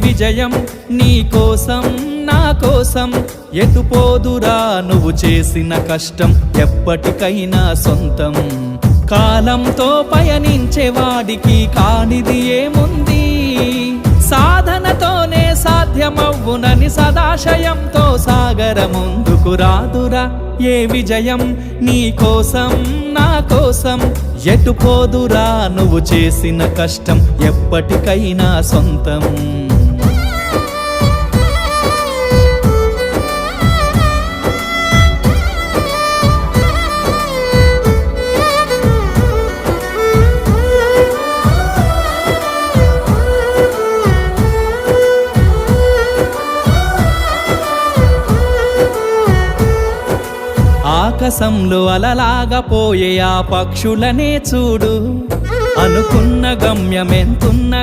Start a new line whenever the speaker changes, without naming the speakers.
విజయం నీ కోసం నా కోసం ఎటుపోదురా నువ్వు చేసిన కష్టం ఎప్పటికైనా సొంతం కాలంతో పయనించేవాడికి కానిది ఏముంది సాధనతోనే సాధ్యమవ్వునని సదాశయంతో సాగర ముందుకు రాదురా ఏ విజయం నీ కోసం నా కోసం ఎటుపోదురా నువ్వు చేసిన కష్టం ఎప్పటికైనా సొంతం ఆకాశంలో అలలాగా పోయే ఆ పక్షులనే చూడు అనుకున్న గమ్యమెంతున్న